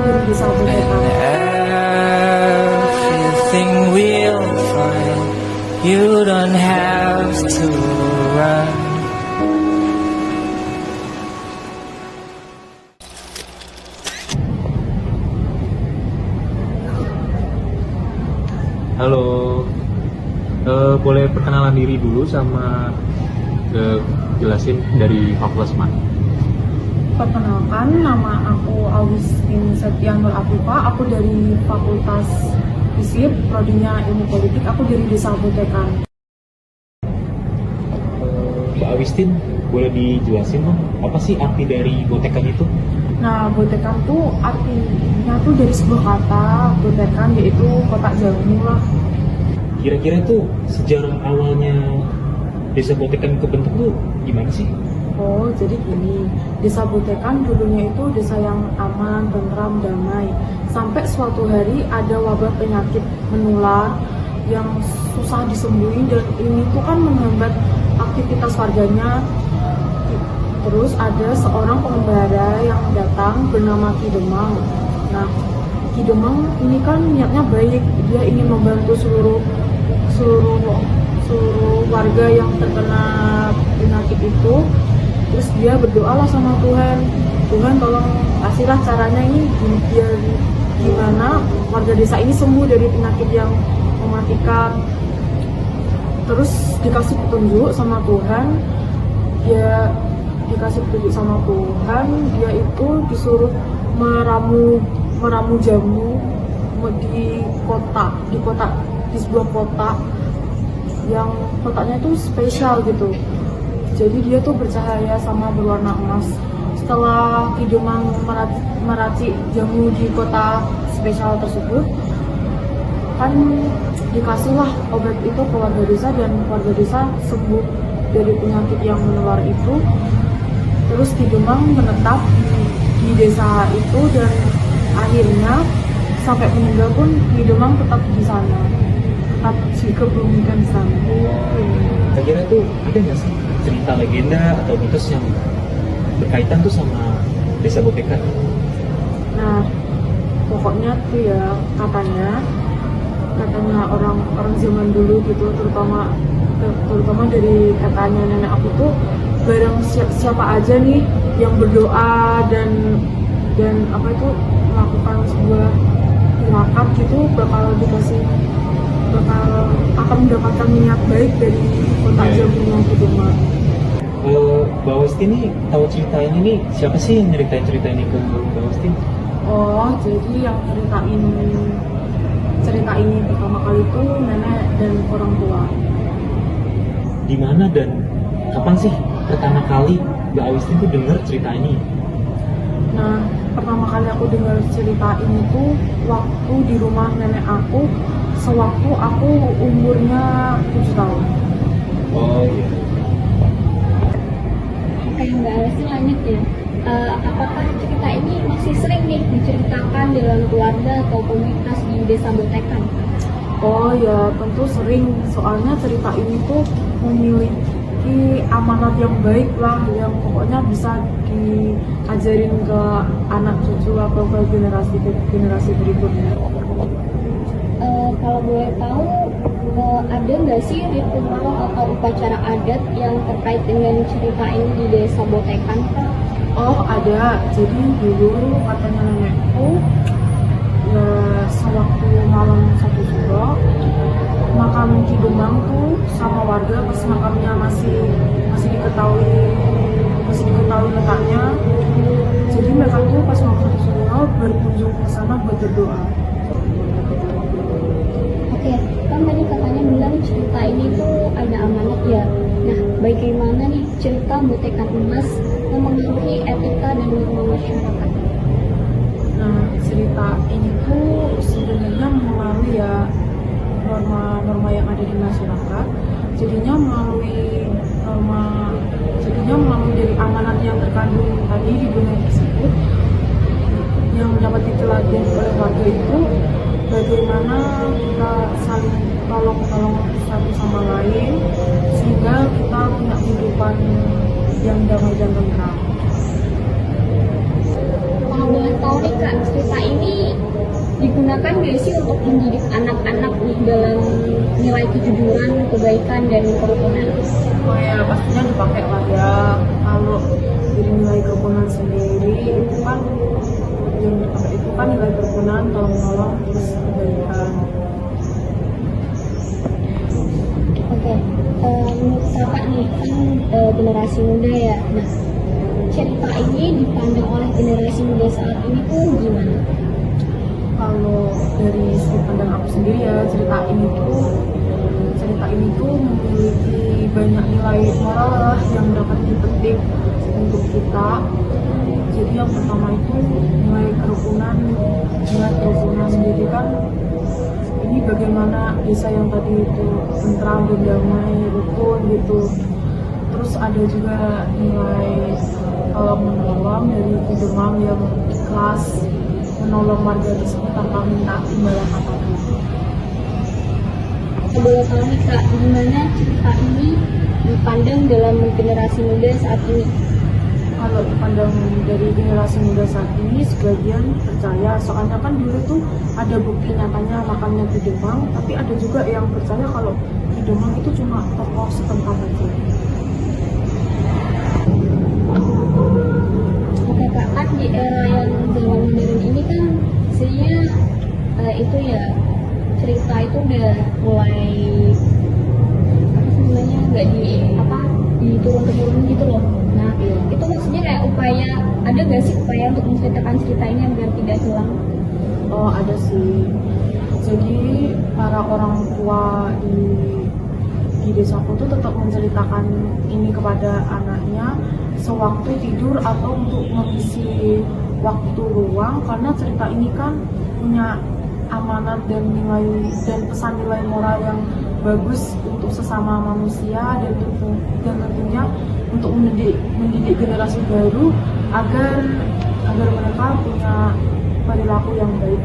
dari desa Botekan. Everything will fine. You don't have to run. Halo, boleh perkenalan diri dulu sama jelasin dari Fakultas mana? Perkenalkan, nama aku Augustin Septian Nur Afifa. Aku dari Fakultas FISIP, prodinya Ilmu Politik. Aku dari desa Botekan. Mbak Augustin, boleh dijelasin dong, apa sih arti dari Botekan itu? Nah, Botekan tuh artinya tuh dari sebuah kata Botekan, yaitu kotak jamu lah. Kira-kira itu sejarah awalnya Desa Botekan kebentuk tuh gimana sih? Oh, jadi gini, desa Botekan dulunya itu desa yang aman, tentram, damai. Sampai suatu hari ada wabah penyakit menular yang susah disembuhin, dan ini tuh kan menghambat aktivitas warganya. Terus ada seorang pengembara yang datang bernama Ki Demang. Nah, Ki Demang ini kan niatnya baik, dia ingin membantu seluruh warga yang terkena penyakit itu. Terus dia berdoalah sama Tuhan, Tuhan tolong kasihlah caranya ini biar gimana warga desa ini sembuh dari penyakit yang mematikan. Terus dikasih petunjuk sama Tuhan, dia itu disuruh meramu jamu di sebuah kotak yang kotaknya itu spesial gitu. Jadi dia tuh bercahaya sama berwarna emas. Setelah Ki Demang meracik jamu di kota spesial tersebut, kan dikasihlah obat itu ke warga desa, dan warga desa sembuh dari penyakit yang menular itu. Terus Ki Demang menetap di desa itu, dan akhirnya sampai meninggal pun Ki Demang tetap di sana, tetap dikebumikan di sana. Kira-kira tuh ada nggak sih cerita legenda atau mitos yang berkaitan tuh sama Desa Botekan? Nah, pokoknya tuh ya katanya orang zaman dulu gitu, terutama dari katanya nenek aku tuh, barang siapa aja nih yang berdoa dan melakukan sebuah tirakat gitu akan mendapatkan niat baik dari kotak jamu yang Demang. Mbak Westin ini tahu cerita ini nih, siapa sih yang nyeritain cerita ini ke Mbak Westin? Oh, jadi yang cerita ini pertama kali itu nenek dan orang tua. Di mana dan kapan sih pertama kali Mbak Westin tuh dengar cerita ini? Nah, pertama kali aku dengar cerita ini tuh waktu di rumah nenek aku, sewaktu aku umurnya 7 tahun. Oh iya. Oke, Mbak Alessi lanjut ya. Apakah cerita ini masih sering nih diceritakan dalam keluarga atau komunitas di Desa Botekan? Oh ya, tentu sering. Soalnya cerita ini tuh memiliki amanat yang baik lah, yang pokoknya bisa diajarin ke anak cucu atau ke generasi berikutnya. Kalau boleh tahu, ada nggak sih ritual atau upacara adat yang terkait dengan cerita ini di Desa Botekan? Oh ada, jadi dulu katanya nenekku, ya sewaktu malam 1 Suro, makam Ki Demang tuh sama warga pas makamnya masih diketahui letaknya. Jadi mereka tuh pas malam 1 Suro berkunjung ke sana buat berdoa. Oke, kan tadi katanya bilang cerita ini tuh ada amanat ya. Nah, bagaimana nih cerita Botekan Emas memengaruhi etika dan norma masyarakat? Nah, cerita ini tuh sebenarnya melalui ya norma-norma yang ada di masyarakat. Jadinya melalui dari amanat yang terkandung tadi di dunia tersebut, yang dapat diteladani oleh warga itu, bagaimana kita saling tolong satu sama lain sehingga kita punya kehidupan yang damai dan tentram. Kalau boleh tahu nih Kak, cerita ini nggak sih untuk mendidik anak-anak nih dalam nilai kejujuran, kebaikan, dan kerukunan? Oh ya pastinya dipakai lah ya. Kalau dari nilai kerukunan sendiri itu kan yang dipakai itu kan nilai kerukunan, tolong menolong, terus kebaikan. Oke, menurut kakak nih kan generasi muda ya. Nah, cerita ini dipandang oleh generasi muda saat ini tuh gimana? Kalau dari sudut pandang aku sendiri ya, cerita ini tuh memiliki banyak nilai moral lah yang dapat dipetik untuk kita. Jadi yang pertama itu nilai kerukunan sendiri kan, ini bagaimana desa yang tadi itu tentram dan damai, rukun gitu. Terus ada juga nilai menolong dari Ki Demang yang ikhlas menolong warga tersebut tanpa minta imbalan apapun. Boleh tahu nih Kak, gimana cerita ini dipandang dalam generasi muda saat ini? Kalau dipandang dari generasi muda saat ini, sebagian percaya, soalnya kan dulu tuh ada bukti nyatanya makamnya Ki Demang, tapi ada juga yang percaya kalau Ki Demang itu cuma tokoh setempat aja. Oke Kak, kan di era yang zaman modern ini kan sebenarnya itu ya cerita itu udah mulai apa sih namanya nggak diturun temurun gitu loh. Nah itu maksudnya kayak upaya, ada nggak sih upaya untuk menceritakan cerita ini agar tidak hilang? Oh ada sih. Jadi para orang tua di desaku tuh tetap menceritakan ini kepada anaknya sewaktu tidur atau untuk mengisi waktu luang, karena cerita ini kan punya amanat dan pesan nilai moral yang bagus untuk sesama manusia, dan tentunya untuk mendidik generasi baru agar mereka punya perilaku yang baik.